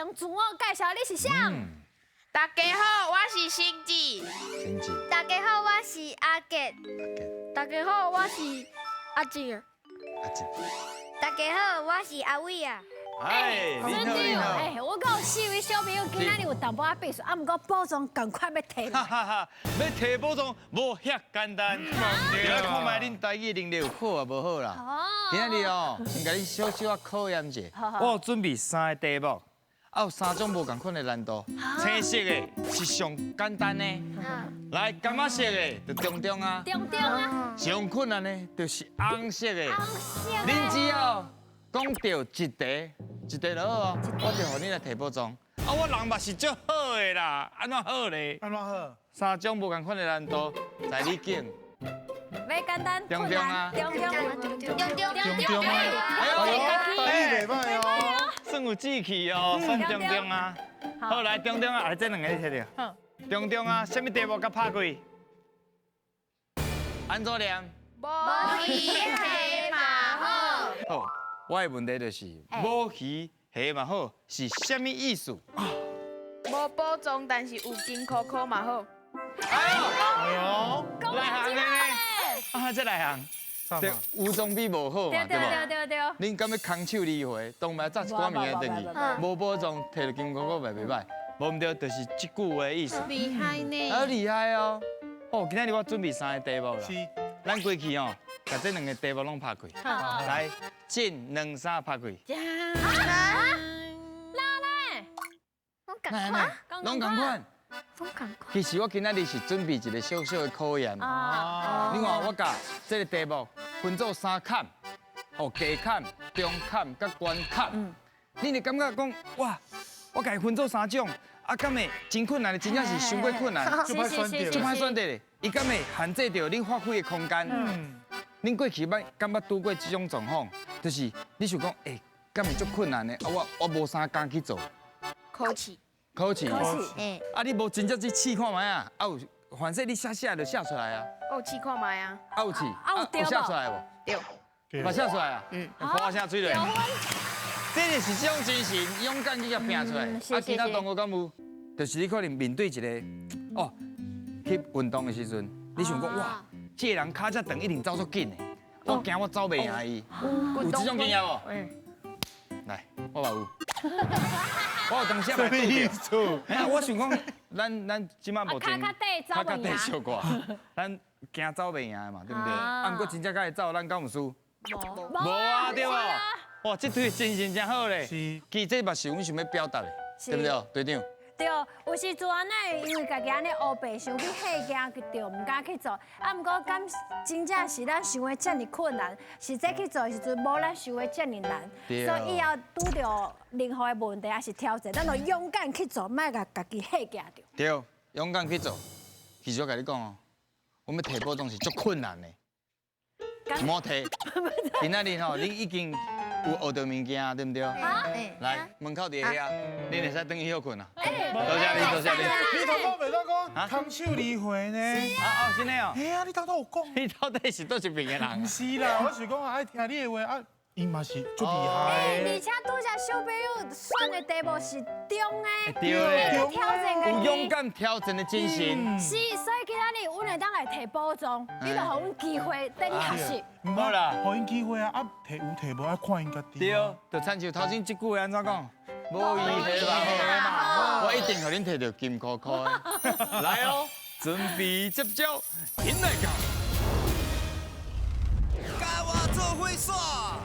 先自我介绍，你是谁？大家好，我是星子。星子，大家好，我是阿杰。大家好，我是阿静。阿静，大家好，我是阿伟啊。哎，你好你好，哎，我讲4位小朋友今仔日有淡薄仔备选，毋过保障赶快要摕哈来。哈哈，要提保障无遐简单。来看卖恁台语能力有好啊无好啦。今仔日哦，先甲你小小啊考验者。我有准备3个题目，有3种无共款的难度。青色的是上简单的，来柑仔色的就中中啊，中中啊，上困难的就是红色的。红色的。恁只要讲到一题就好哦，我就互你来提保障。啊，我人嘛是足好的啦，安怎好咧？安怎好3种无共款的难度，在你境。要简单，中中啊中中，哎呦，台语袂歹哦。算有志气哦，算中中啊。好，来中中啊，来这2个你摕着。中中啊，什么题目甲拍过？安怎念？无鱼黑马好，好，我的问题就是无鱼虾嘛好，是什么意思？无保障但是有金箍箍嘛好。哎呦，来行的呢？啊，这来行。对，有总比无好嘛，对无？对。恁敢要空手离回，当摆炸一寡物件转去，无保障摕到金箍箍袂歹，无毋对，就是这句话的意思。厉害呢！好厉害哦！哦，今仔日我准备3个题目啦。是，咱过去哦，把这2个题目拢拍过。来，进2、3拍过。来，拢共款。其实我今仔日是准备一个小小的考验。你看，我甲这个题目分做3坎，哦，低坎、中坎、甲悬坎。你就感觉讲，哇，我甲伊分做3种，啊，敢会真困难的，真正是伤过困难，就歹选就择。歹选择的。伊敢会限制着恁发挥的空间。恁过去敢捌拄过这种状况，就是你想讲，敢会足困难的，啊，我无啥敢去做，考试，考试。哎，啊，你无真正去试看卖啊？啊有，反正你写就写出来啊。试看卖啊。啊有试，有写出来无？对，嘛写出来啊。夸声水嘞。这就是这种精神，勇敢去甲拼出来。啊，其他同学敢有？就是你可能面对一个哦，去运动的时阵，你想讲哇，这个人脚遮长，一定走足紧的，我惊我走袂赢伊。有这种经验无？来，我嘛有。我有当时嘛对着。哎呀，我想讲，咱即马目前脚底小可，咱惊走袂赢的嘛，对不对？啊，不过真正甲会走，咱敢有输？无啊，对无？哇，这对精神真好嘞。其实这嘛是阮想要表达的，对不对，队长？对，有时阵安尼，因为家己安尼黑白想去吓惊，就唔敢去做。啊，毋过敢真正是咱想的遮尔困难，实际去做的时阵，无咱想的遮尔难。所以以后拄到任何的问题还是挑战，咱就勇敢去做，莫甲家己吓惊着。对，勇敢去做。其实我甲你讲哦，我们提保障是足困难的，莫提。今仔日吼，你已经有学到物件，对不对？来，门口伫遐，你会使等去休困啊。多谢你，多谢你。你头拄袂当讲空手离回呢？啊，真的哦。哎呀，你头拄有讲。你到底是倒一边的人？不是啦，我是讲爱听你的话啊，伊嘛是足厉害而且拄则小朋友选的题目是中的，对的，挑战家己。有勇敢挑战的精神。是，所以今仔日阮会当来提保障，你就互阮机会等你学习。好啦，互因机会啊，啊提有提无爱看因家己。对，就亲像头先这句话安怎讲？无伊黑嘛，我一定互恁摕到金箍箍的。来哦，准备接招，引来教。甲我做伙耍。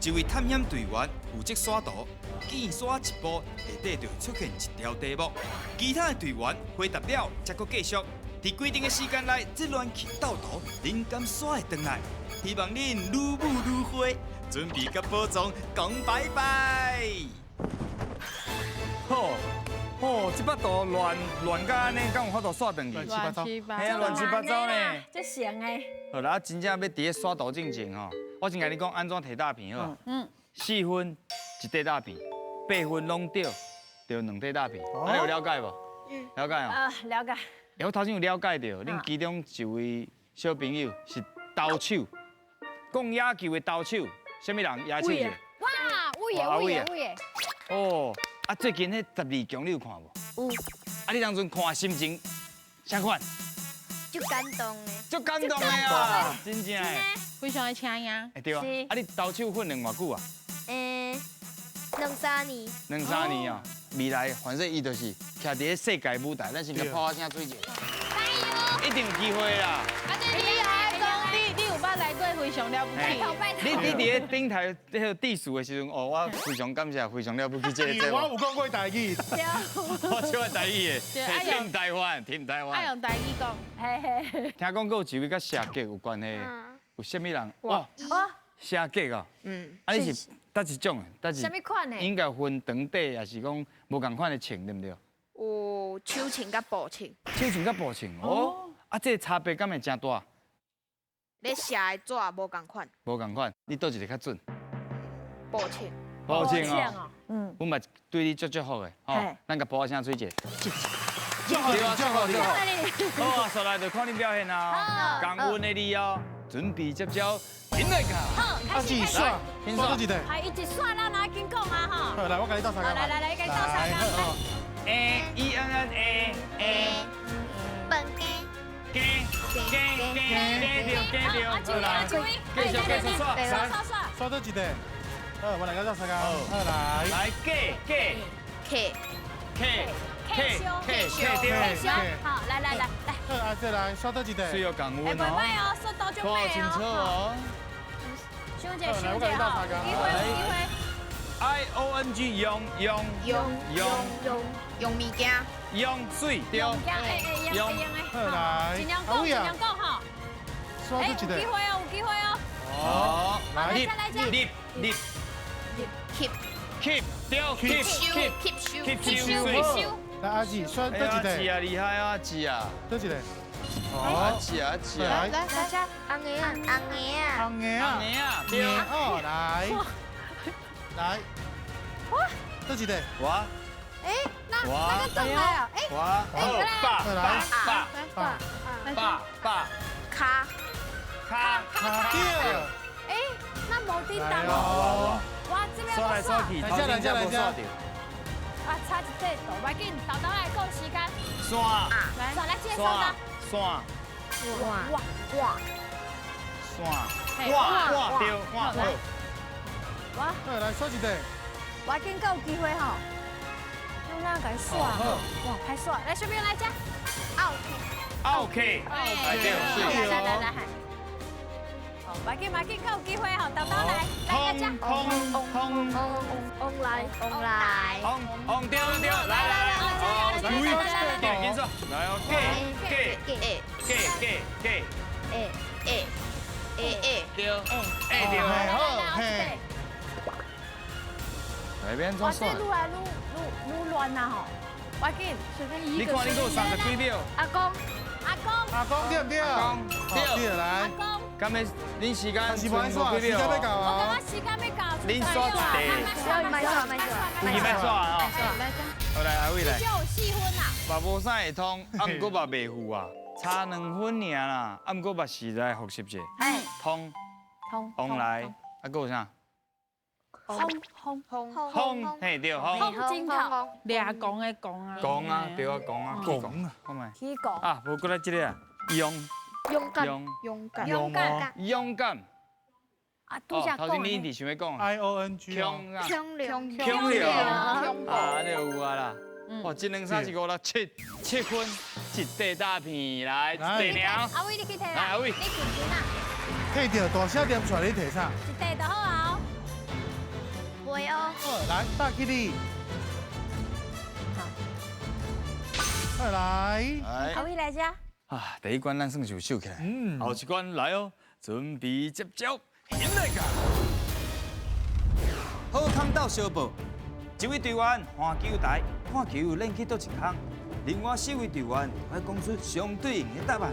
一位探险队员负责耍图，见耍一步，下底就会出现一条题目，其他的队员回答了，才搁继续。伫规定的时间内，这乱去斗图，恁敢耍会转来？希望恁愈舞愈花，准备甲保障讲拜拜。好，哦，这把图乱甲安尼，敢有法度耍转去？乱七八糟。哎呀，乱七八糟呢。这行诶。好啦，真正要伫咧耍图进前吼，我先甲你讲安怎摕大片好。4分一块大片，8分拢对，就2块大片。你有了解无？了解哦。了解。我头先有了解到，恁其中一位小朋友是投手，讲野球的投手，什么人野手是？哇，伟耶！哦，啊，最近迄12强你有看无？有，啊，你当阵看心情啥款？就感动的。足感动的啊，真正的。非常的请呀。哎对啊，啊你投手训练偌久啊2、3年。？2、3年啊。未来反正伊就是徛伫世界舞台，咱先甲抛下声水者。一定有机会啦！啊，你来讲，你有捌来过非常了不起。你伫咧顶台迄个地数的时阵，哦，我非常感谢，非常了不起这个节目。我有讲过台语，我超爱台语的，天台湾，天台爱湾。用台语讲。嘿嘿，听讲有一位甲射击有关系，有啥物人？哇，哇，射击啊！啊，你是倒一种的？倒是什么款的？应该分长短，还是讲无共款的穿，对不对？有手穿甲步穿，手穿甲步穿哦。啊，这个差别敢会真大？咧射的纸无共款，无共款，你倒一个较准？步穿。步穿哦。哦，嗯，阮嘛对你足好的，吼嘿，咱甲播下声水者。就好对啊，就好就好。好啊，上来就看你表现啊。感恩的你哦，准备接招，进来ka。好，开啊，始，一刷，刷到几台？还一直刷啦，拿紧讲啊哈。好，来，我给你倒三个。来，给你倒三个。好 A 本鸡。加掉，来，继续刷，刷。刷到几台？好，我来个倒三个。好，来。来退休。好，来。好，啊，再来，刷到几台？需要感恩哎，不哦，会哦，速度就快看清楚哦。哦。兄姐哈，一回。IONG 用物件。用水对。好，来。尽量讲哈。刷到几台？有机会哦。好，来，keep 对 keep 水。来，阿姊，刷到几台？啊，厉害啊，姊啊，到几台？阿姊啊，来，来，红颜啊，红颜啊，对啊，哦，来，到几台？哇，哎，那个怎么了？哎，哇，爸，卡。卡掉。哎，那无叮当来哦。哦，哇，这边刷来刷去，头前才无刷到。啊，差一这度，快紧，豆豆来讲时间。刷，来介绍的。刷，哇，对，好。哇，好，来刷几台？快紧够有机会吼。用那个刷，哇，拍刷，来，顺便来加。 OK，来对，来，好，快紧，够有机会吼，豆豆来加。红对，来，对，紧说，来哦，对，嘿，来边哇，怎算？这愈来愈乱呐吼，快紧，随便一个。你看你有30几秒，阿公，阿公对不对？对，来。阿公。今日恁时间是不爱刷，时间要到我啊。感觉时间要到，恁刷一地，卖刷，你别刷啊！好来，阿伟来。就有细分啦。嘛无啥会通，啊毋过嘛袂赴啊，差2分尔啦，啊毋过嘛是来复习者。哎，通来，啊佫有啥？轰，嘿对，轰金头，俩讲的讲啊。讲啊，对啊，讲啊，讲啊，看卖。起讲，啊，无过来这个啊，勇敢。勇敢。啊，拄则头前你一直想要讲 IONG 强啊，强烈。强烈啊，你有啊啦。哦，1、2、3、4、5、6、7分，一地大片来，一地鸟。阿伟你去摕啦，阿伟你近近啊，摕到大声点出来，你摕啥？一地就好啊。会哦。好，来，大 Kitty。好，来。阿伟来家，啊，第一关咱算是秀起来，后一关来哦，准备接招，现来个。好康到小报，一位队员换球台，看球有练去倒一项，另外4位队员要讲出相对应的答案。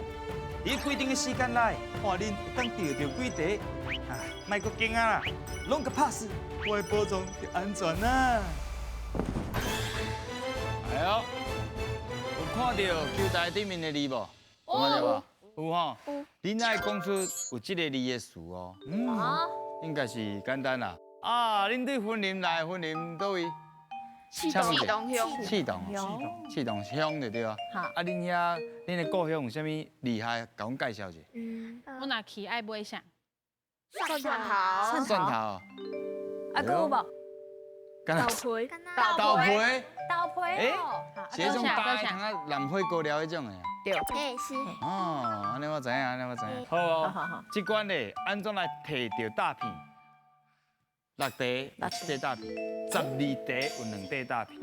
伫规定的时间内，看恁会当钓到几题。啊，莫阁惊啊啦，拢个 pass， 我的保障就安全啦。哎呦，有看到球台顶面的字无？有看到无？有吼。恁爱讲出有这个字的词哦。啊，应该是简单啦。啊，恁对分林来分林倒位？启请问一下动乡，启动，启动乡对对啊。好啊，恁遐恁的故乡有啥物厉害？甲阮介绍一下。我若去爱买啥？蒜头，蒜头哦，啊，还有无？干那皮，豆皮，豆皮哦，是迄种搭汤啊蓝花高粱迄种的啊。对，也是。哦，安尼我知影，安尼我知影。好好哦，好好，这关咧安怎来摕到大片？6题有1块大片，12题有2块大片。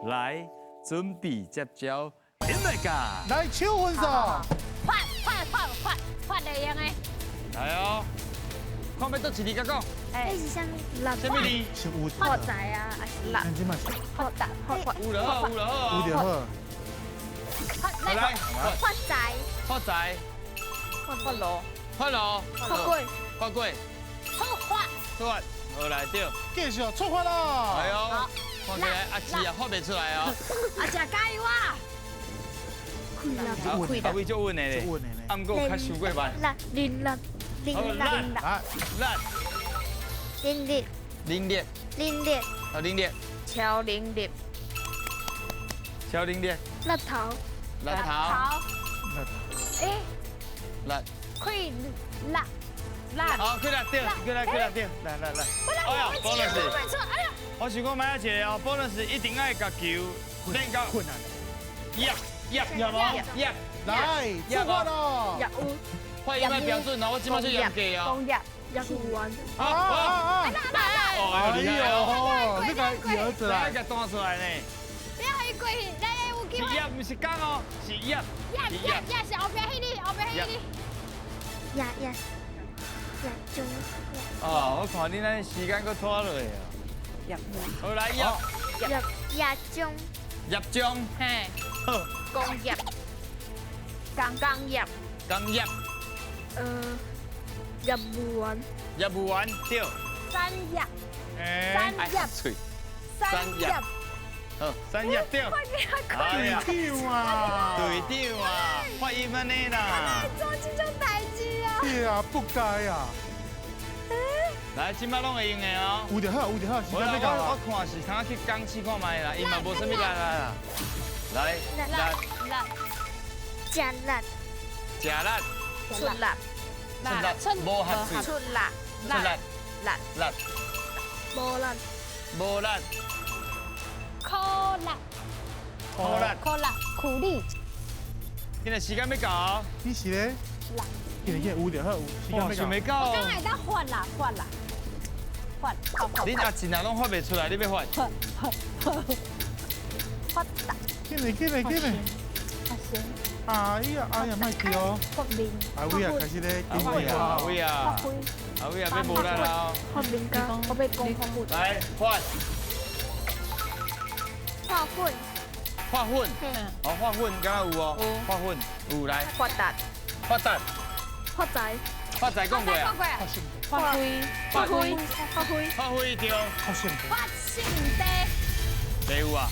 来，准备接招 ，In my god！来手分手，发的样的，来哦，看要倒一字甲讲，哎这，是什么？辣什么字？是有破仔啊，还是辣？咱即嘛是破蛋，破有就好，有就好哦。有就好。来来，破仔，发财，破螺，发咯，破贵，发贵，出发，好来对，继续出发啦！来哦，看起来阿姊啊发袂出来哦。啊，食加油啊！好，阿伟就稳的咧就，稳的呢。啊，毋过较伤过慢。辣，淋辣，淋好，辣，辣，来，辣，淋烈，冷冽，淋烈，好冷冽，超灵力，超冷冽，辣头，辣头，好，哎，辣，可以辣，好，过来对，过来过来对，来来来，哎呀，bonus，哎呀，我想讲买一个哦，bonus 一定爱甲球练到困难。压压压无压，来，出发咯！药屋，发音要标准哦，我即马就严格哦。公鸭，药屋丸，好，啊！哦，厉害哦，这个你儿子来，来甲端出来呢。不要去过去，来有机会，是压，不是讲哦，是压，是压。是后边迄里，后边迄里，呀呀，呀中，哦，我看你咱时间搁拖落去啊。药屋，好来压，呀中，压中，嘿，好，工业，钢业，刚压，药屋丸，压不完对。三鸭，哎，压嘴，三鸭，好，三压对。哎呀，对啊，对对啊，发音安尼啦。做这种代志啊！对啊，不该啊！来，即摆拢会用的哦。有就好，有就好，时我间要到我啊！看是通去讲试看卖啦，伊嘛无啥物来啦。来，辣，辣，加辣，食辣，出辣，出辣，无合水，出辣，出辣，辣，辣，无辣，无辣，烤辣，好辣。烤辣，苦力，现在时间要到，你是咧？见有就好，有时间哇，想要到。袂到刚才当换啦，你阿真啊拢发袂出来，你要发？发达，进来，进来，进来！哎呀，哎呀，卖去哦！发面，阿伟啊，开始咧阿紧张伟啊，阿啊！伟啊，阿伟啊，要无力啦！发面干，我被公发布，来发，化混，发粉，哦，发粉，敢若有哦，发粉有来，发达，发达，破仔，发财讲过啊，发挥，发挥，发挥，发挥对，好幸福。发性地，袂有啊，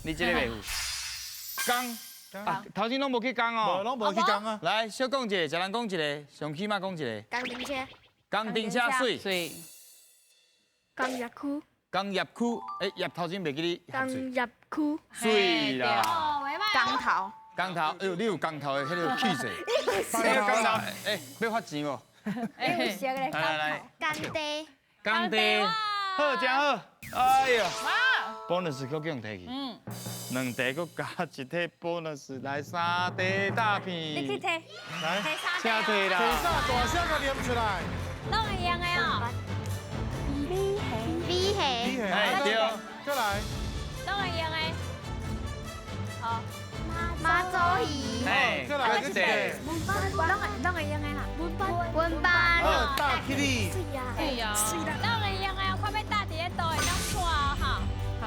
你这个袂有。讲啊，头先拢无去讲无，哦。拢无去讲啊！来，小讲一个，一人讲一个，上起码讲一个。钢钉车，钢钉车水，所以钢业区，工业区，哎，业头先袂记你合钢水，业区，水啦。哦，袂歹钢头，钢头，哎呦，你有钢头的迄个气势。你有钢头，哎，要发钱无？有些个来来来，钢地，钢地，好，真好。哎呦，bonus 搁叫人摕去，两题搁加一题 bonus 来3题大你去片，摕，来，摕请摕提啦。啥大声甲念出来？拢会用的哦，米米你黑，系哎对，再来，拢会用的，哦，马祖鱼，哎，再来搁一这题，拢会用的啦，文班，好，大霹雳，对呀，对呀，拢会用的，看要搭伫咧倒会当看哦哈。好，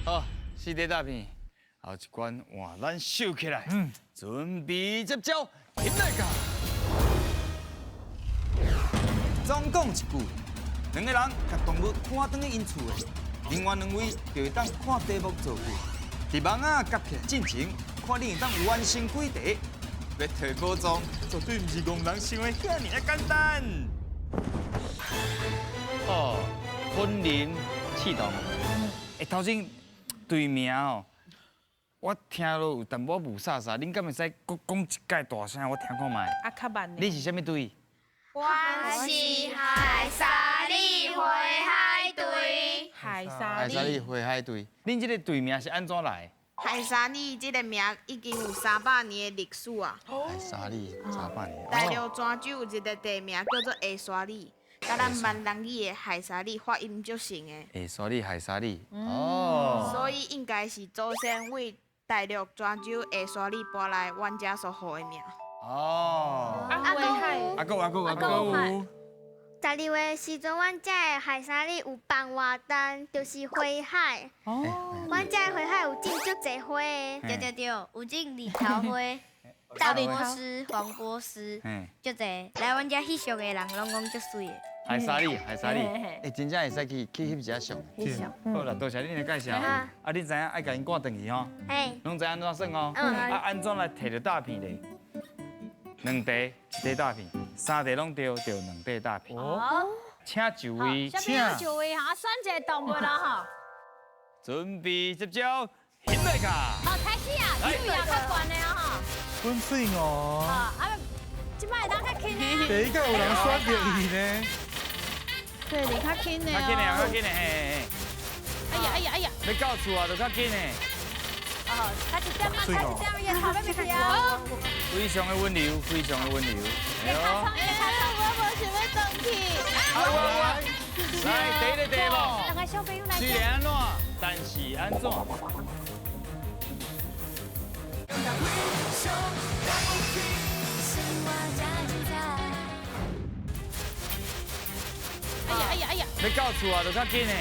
好，4题大片，后一关换咱收起来，准备接招，起来个。总讲一句，两个人甲动物看转去因厝的，另外2位就会当看题目做句，伫网啊夹起来进前，看你会当完成几题。要摕宝藏，绝对毋是戆人想的遐尔简单。哦，婚龄气动。头先对名哦，我听落有淡薄无煞煞，恁敢会使讲一届大声，我听看卖。啊，较慢的。你是啥物队？我是海沙利灰海队。海沙海沙利利。灰海队。恁这个队名是安怎来？海沙利这个名已经有300年的历史啊。海沙利300年。大陆泉州有一个地名叫做下沙利，甲咱闽南语的海沙利发音足像的，下沙利海沙利。哦。所以应该是祖先为大陆泉州下沙利搬来阮遮所予的名。哦。啊，灰海。阿哥。 12月时阵，阮遮的海沙里有放活动，就是花海。哦。阮遮的花海有种足侪花的。对，有种二头花、大波斯、黄波斯，足侪。来阮遮翕相的人拢讲足水的。海沙利，真正会使去翕一下相。好啦，多谢恁的介绍。啊，恁知影爱甲因赶转去吼？嘿。拢知安怎算哦？啊，安怎来摕到大片嘞？2题，1题大片，3题拢对，2题大片。哦，请就位，下面有就位哈，选一个动物啦哈。准备接招，现在卡。好，开始啊，手也较悬的啊哈。真水哦。啊，即摆当较轻的。第一个有人选着伊呢。对，你较紧的较紧的，较哦。紧的，嘿。哎呀！要到厝啊，就较紧的。哦，差一点啊，差一点，伊头要袂去啊。非常的温柔，非常的温柔。哎呦。我无想要转去。来，第一个题目。两个小朋友来。虽然安怎，但是安怎？哎呀！要到厝啊，就较紧的。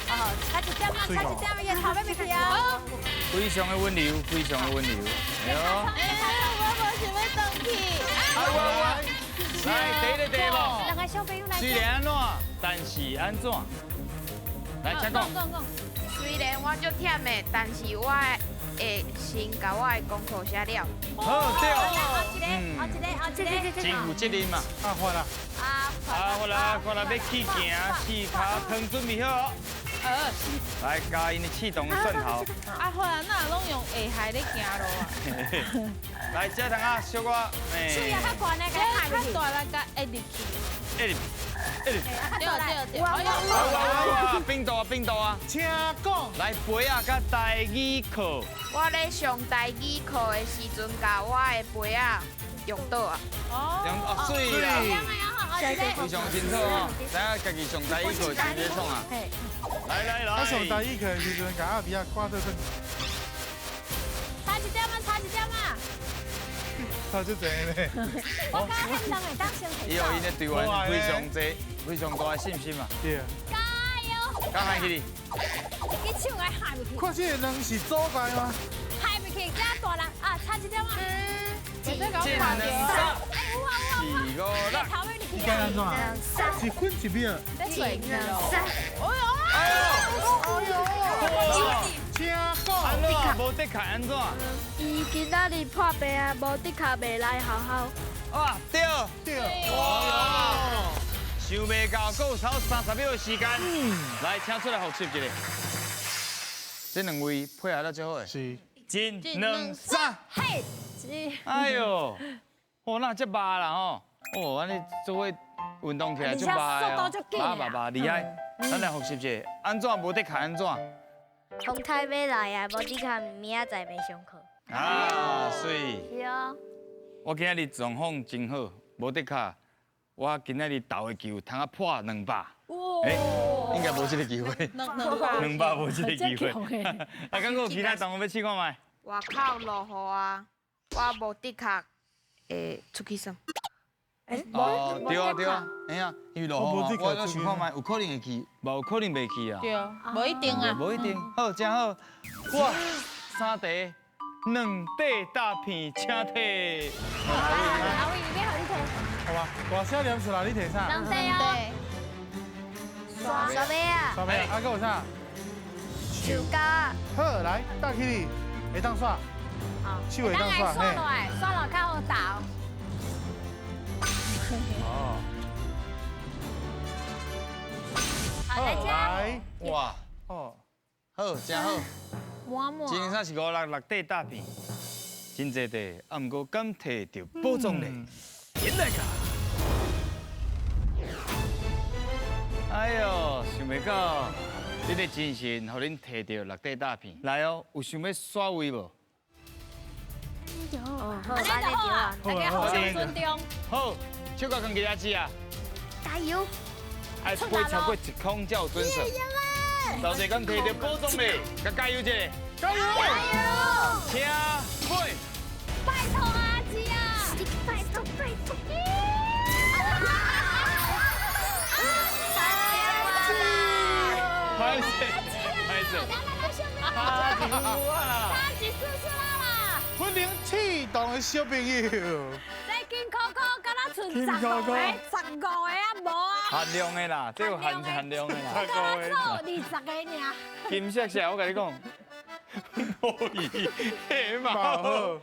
哦，差一点啊，差一点，伊头要袂去啊。非常的温柔，非常的温柔。哎呦。我无想要转去。来，第一个题目。两个小朋友来。虽然安怎，但是安怎？来，请讲。虽然我足忝的，但是我会先把我的功课写了。好，对。后一个。真负责任嘛。啊，发啦。我来，要去行，四脚汤准备好。来，加因的气动的顺头。啊，好啊，那拢用下海咧行路啊。来，这堂啊，小我，手也较悬的，甲较大力甲一入去。对。哇，冰岛啊！请讲。来，杯啊，甲台语课。我咧上台语课的时阵，甲我的杯啊用倒啊。哦，水啦。非非常清楚哦，知影家己上台语课是咧创啊。来。我上台语课的时阵，甲阿比啊挂做阵。差一点啊。差足济咧。我讲很人会当先提。以后因的队员非常大的信心嘛。对。加油！加喊起你。你手爱喊袂去。看这个人是阻碍吗？喊袂去，加大人啊，差一点啊。这个见看能到。上，4、5、6。头要入去该安怎啊？是分一秒。请讲。安怎无得看安怎？伊今仔日破病啊，无得卡袂来好好。啊，对。哇！想袂到，还有超30秒的时间。来，请出来复习一下。这2位配合得最好的。是。1、2、3。嘿，哎呦，哦，那这麻啦吼，哦，安尼做伙运动起来就麻哦，麻厉害。咱来复习一下，安怎无得看安怎？风太要来啊，无得卡明仔载袂上课。啊，所以是哦。我今仔日状况真好，无得卡，我今仔日投的球通啊破200。哇！应该无这个机会。200无这个机会。啊，敢有其他动物要试看卖？外口落雨啊，我无得卡会出去耍。哦，对啊，哎呀，因为落雨，我想看卖，有可能会去，无可能袂去啊。对，无一定啊。无一定，好，真好。哇，3题，2块大片，请摕。阿伟，你好，你摕。好吧，大声念出来，你摕啥？两题哦。刷尾啊，刷咩？啊，还有啥？手甲。好，来，搭起你，会当刷。好，手会当刷，刷落来，刷落较好打。哦。来吃。来，哇，哦，好，真好。满满。今天是566块大片，真济块，啊，毋过敢摕到宝藏嘞？进来个！哎呦，想袂到，你的精神，互恁摕到6块大片。来哦，有想要耍位无？安尼就好啊，大家互相尊重。好，手甲跟其他支啊，加油！爱飞超过1空才有准绳。到时敢摕到宝藏嘞？甲加油一下！加油！请飞！拜托阿姊啊！拜托拜托！拍摄，拍摄。阿姊啊！阿姊叔叔啦！欢迎启动的小朋友。这金扣扣，敢若剩15个啊，无啊。限量的啦，这有限量的啦。敢若凑20个尔。金色色，我跟你讲，可以，嘿嘛好。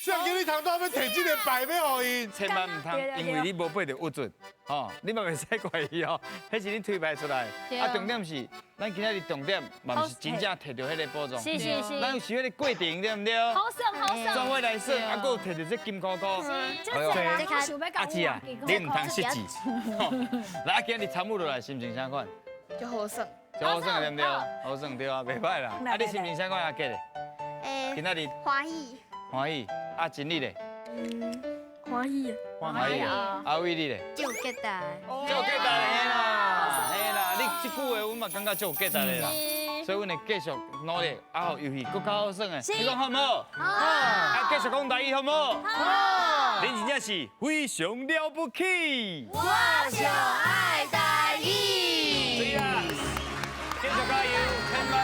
这样叫你头多要摕这个牌要互伊。千万唔通，因为你无背着握准，吼，你嘛袂使怪伊哦，迄是你推牌出来。啊，重点是，咱今仔日重点，嘛毋是真正摕到迄个宝藏。是是是。咱有需要个过程，对唔对？好耍好耍。转位来说，啊，佫有摕到这金箍箍。哎呦，我想要阿姊啊，你唔通失志。来，今日参悟落来，心情啥款？就好耍。好耍对唔对？好耍对啊，袂歹啦。啊，你心情啥款阿杰嘞？今仔日欢喜，欢喜，啊，真理嘞？欢喜，欢喜啊！阿伟你嘞？就简单。足简单嘿啦，嘿啦，你这句话我嘛感觉足简单的啦，所以阮会继续努力，啊，好游戏更较好耍的，你讲好唔好？好。啊，继续讲台语好唔好？好。恁真正是非常了不起。我就爱台语。对啦，继续加油，千万